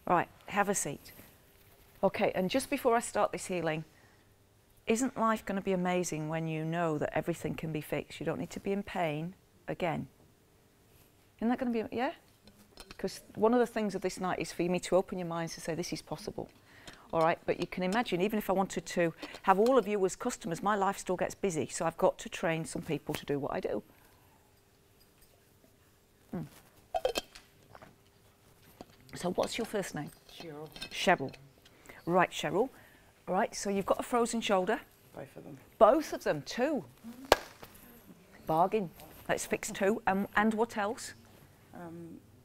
Right, have a seat. Okay, and just before I start this healing, isn't life going to be amazing when you know that everything can be fixed? You don't need to be in pain again. Isn't that going to be, yeah? Because one of the things of this night is for me to open your minds to say this is possible. All right, but you can imagine, even if I wanted to have all of you as customers, my life still gets busy, so I've got to train some people to do what I do. So what's your first name? Sheryl. Sheryl. Right, Sheryl. Right, so you've got a frozen shoulder. Both of them. Both of them, 2. Bargain. Let's fix 2. And what else?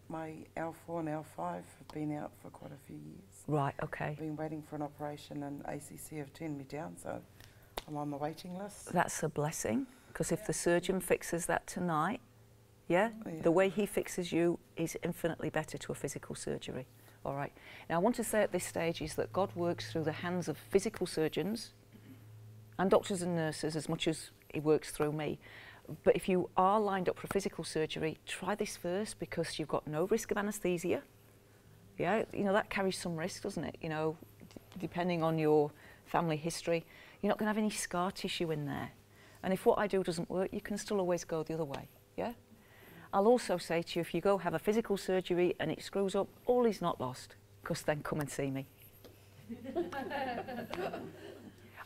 My L4 and L5 have been out for quite a few years. Right, okay. I've been waiting for an operation and ACC have turned me down, so I'm on the waiting list. That's a blessing, because if the surgeon fixes that tonight, yeah, the way he fixes you is infinitely better to a physical surgery. All right. Now, I want to say at this stage is that God works through the hands of physical surgeons and doctors and nurses as much as he works through me. But if you are lined up for physical surgery, try this first, because you've got no risk of anaesthesia. Yeah, you know, that carries some risk, doesn't it? You know, depending on your family history, you're not going to have any scar tissue in there. And if what I do doesn't work, you can still always go the other way, yeah? I'll also say to you, if you go have a physical surgery and it screws up, all is not lost, because then come and see me.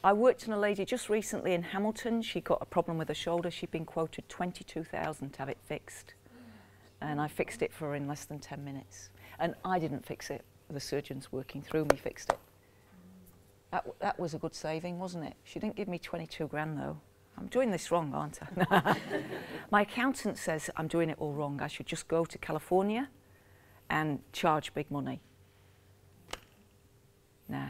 I worked on a lady just recently in Hamilton. She got a problem with her shoulder. She'd been quoted 22,000 to have it fixed. And I fixed it for her in less than 10 minutes. And I didn't fix it. The surgeons working through me fixed it. That was a good saving, wasn't it? She didn't give me 22 grand though. I'm doing this wrong, aren't I? My accountant says I'm doing it all wrong. I should just go to California and charge big money. Nah.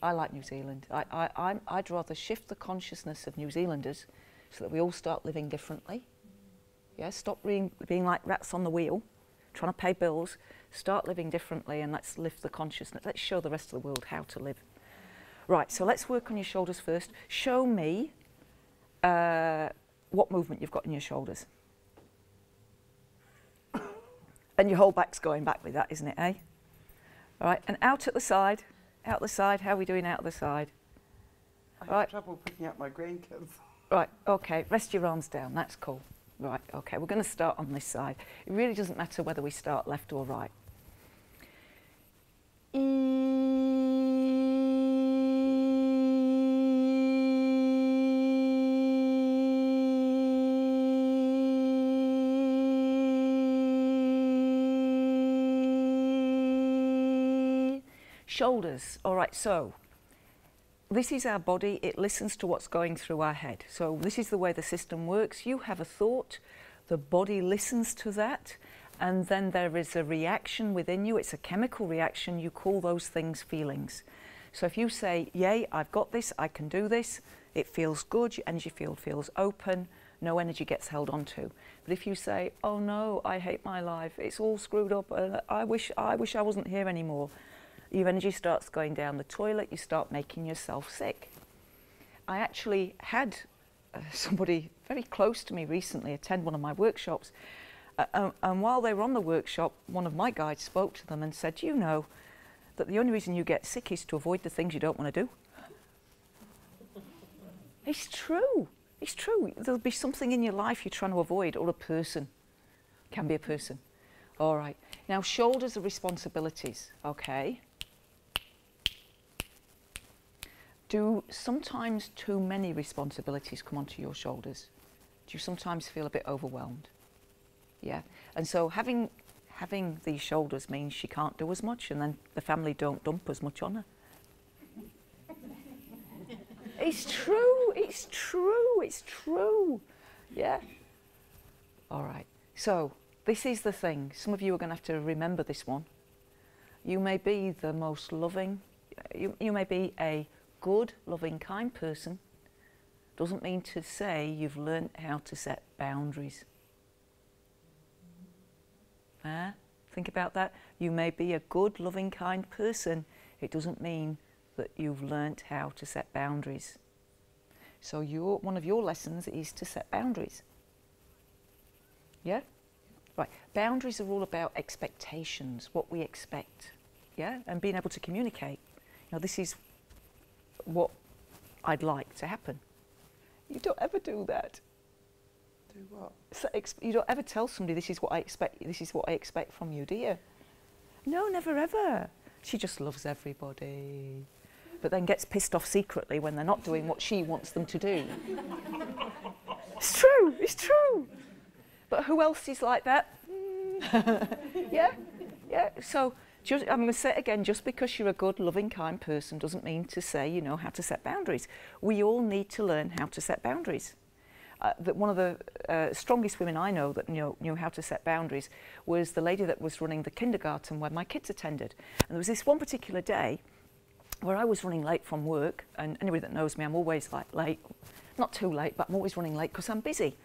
I like New Zealand. I'd rather shift the consciousness of New Zealanders so that we all start living differently. Yeah, stop being like rats on the wheel, trying to pay bills. Start living differently, and let's lift the consciousness. Let's show the rest of the world how to live. Right, so let's work on your shoulders first. Show me what movement you've got in your shoulders. And your whole back's going back with that, isn't it, eh? All right, and out at the side. Out the side, how are we doing out the side? I have trouble picking up my grandkids. Right, okay, rest your arms down, that's cool. Right, okay, we're going to start on this side. It really doesn't matter whether we start left or right. Shoulders. All right, so this is our body. It listens to what's going through our head. So this is the way the system works. You have a thought, the body listens to that, and then there is a reaction within you. It's a chemical reaction. You call those things feelings. So if you say, yay, I've got this, I can do this, it feels good, your energy field feels open, no energy gets held onto. But if you say, oh no, I hate my life, it's all screwed up, I wish I wasn't here anymore, your energy starts going down the toilet, you start making yourself sick. I actually had somebody very close to me recently attend one of my workshops, and while they were on the workshop, one of my guides spoke to them and said, do you know that the only reason you get sick is to avoid the things you don't want to do? It's true, it's true. There'll be something in your life you're trying to avoid, or a person, can be a person. All right, now shoulders are responsibilities, okay? Do sometimes too many responsibilities come onto your shoulders? Do you sometimes feel a bit overwhelmed? Yeah, and so having these shoulders means she can't do as much, and then the family don't dump as much on her. It's true, it's true, it's true. Yeah? All right, so this is the thing. Some of you are going to have to remember this one. You may be the most loving, you may be a good, loving, kind person. Doesn't mean to say you've learned how to set boundaries. Think about that. You may be a good, loving, kind person. It doesn't mean that you've learnt how to set boundaries. So one of your lessons is to set boundaries. Yeah? Right. Boundaries are all about expectations, what we expect. yeah, and being able to communicate. You know, this is what I'd like to happen. You don't ever do that. Do what? So you don't ever tell somebody, this is what I expect from you, do you? No, never ever. She just loves everybody, but then gets pissed off secretly when they're not doing what she wants them to do. It's true, it's true. But who else is like that? Yeah, yeah. So I'm going to say it again, just because you're a good, loving, kind person doesn't mean to say you know how to set boundaries. We all need to learn how to set boundaries. One of the strongest women I know that knew how to set boundaries was the lady that was running the kindergarten where my kids attended. And there was this one particular day where I was running late from work, and anybody that knows me, I'm always like late, not too late, but I'm always running late because I'm busy,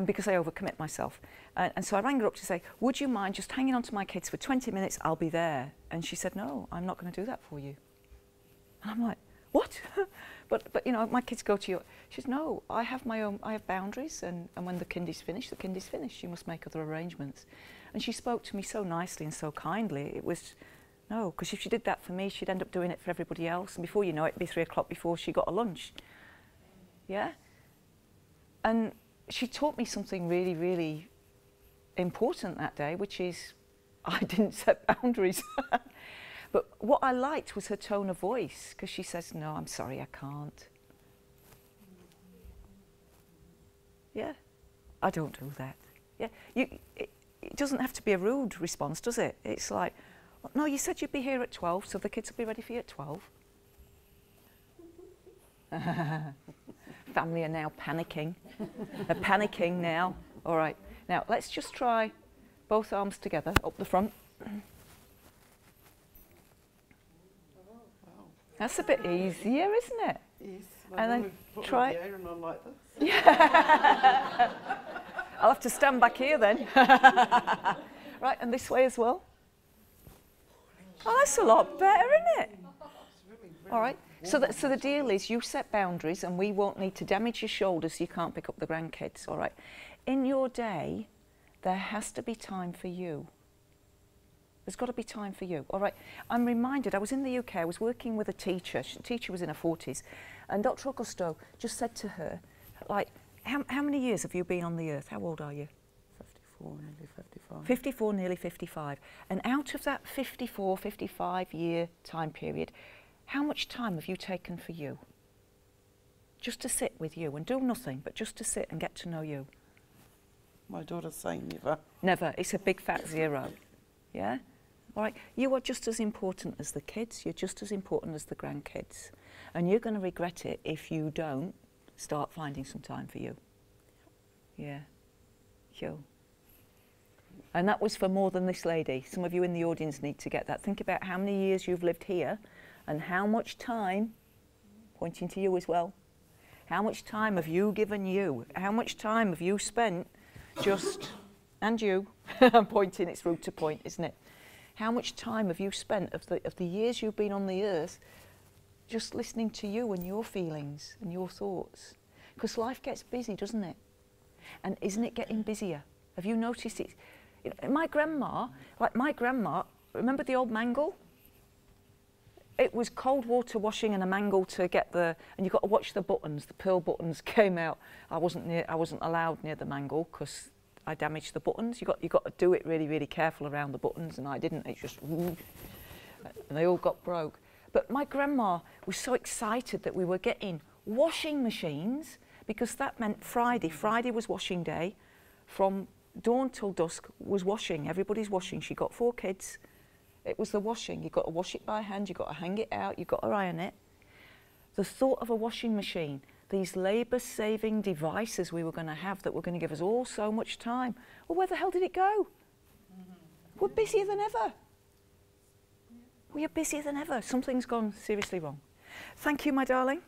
because I overcommit myself. And so I rang her up to say, would you mind just hanging on to my kids for 20 minutes, I'll be there. And she said, no, I'm not going to do that for you. And I'm like, what? But you know, my kids go to you. She says, no, I have my own, I have boundaries, and when the kindy's finished, the kindy's finished. You must make other arrangements. And she spoke to me so nicely and so kindly. It was, no, because if she did that for me, she'd end up doing it for everybody else. And before you know it, it'd be 3 o'clock before she got a lunch. Yeah? And she taught me something really, really important that day, which is I didn't set boundaries. But what I liked was her tone of voice, because she says, no, I'm sorry, I can't. Yeah, I don't do that. Yeah, it doesn't have to be a rude response, does it? It's like, no, you said you'd be here at 12, so the kids will be ready for you at 12. Family are now panicking. They're panicking now. All right, now let's just try both arms together up the front. That's a bit easier, isn't it? Yes. And then try. The iron on like this. Yeah. I'll have to stand back here then. Right, and this way as well. Oh, that's a lot better, isn't it? All right. So the deal is you set boundaries, and we won't need to damage your shoulders so you can't pick up the grandkids. All right. In your day, there has to be time for you. There's got to be time for you. All right. I'm reminded, I was in the UK, I was working with a teacher. The teacher was in her 40s. And Dr. Augusto just said to her, like, how many years have you been on the earth? How old are you? 54, nearly 55. 54, nearly 55. And out of that 54, 55-year time period, how much time have you taken for you? Just to sit with you and do nothing, but just to sit and get to know you. My daughter's saying never. Never. It's a big fat 0. Yeah? All right. You are just as important as the kids. You're just as important as the grandkids. And you're going to regret it if you don't start finding some time for you. Yeah. Sure. And that was for more than this lady. Some of you in the audience need to get that. Think about how many years you've lived here and how much time, pointing to you as well, how much time have you given you? How much time have you spent just, and you, I'm pointing, it's rude to point, isn't it? How much time have you spent of the years you've been on the earth just listening to you and your feelings and your thoughts? Because life gets busy, doesn't it? And isn't it getting busier? Have you noticed it? My grandma, remember the old mangle? It was cold water washing and a mangle to get and you've got to watch the buttons. The pearl buttons came out. I wasn't allowed near the mangle because I damaged the buttons. You got to do it really, really careful around the buttons, and I didn't. It just, and they all got broke. But my grandma was so excited that we were getting washing machines, because that meant Friday. Friday was washing day. From dawn till dusk was washing. Everybody's washing. She got 4 kids. It was the washing. You've got to wash it by hand. You've got to hang it out. You've got to iron it. The thought of a washing machine, these labour-saving devices we were going to have that were going to give us all so much time. Well, where the hell did it go? We're busier than ever. We are busier than ever. Something's gone seriously wrong. Thank you, my darling.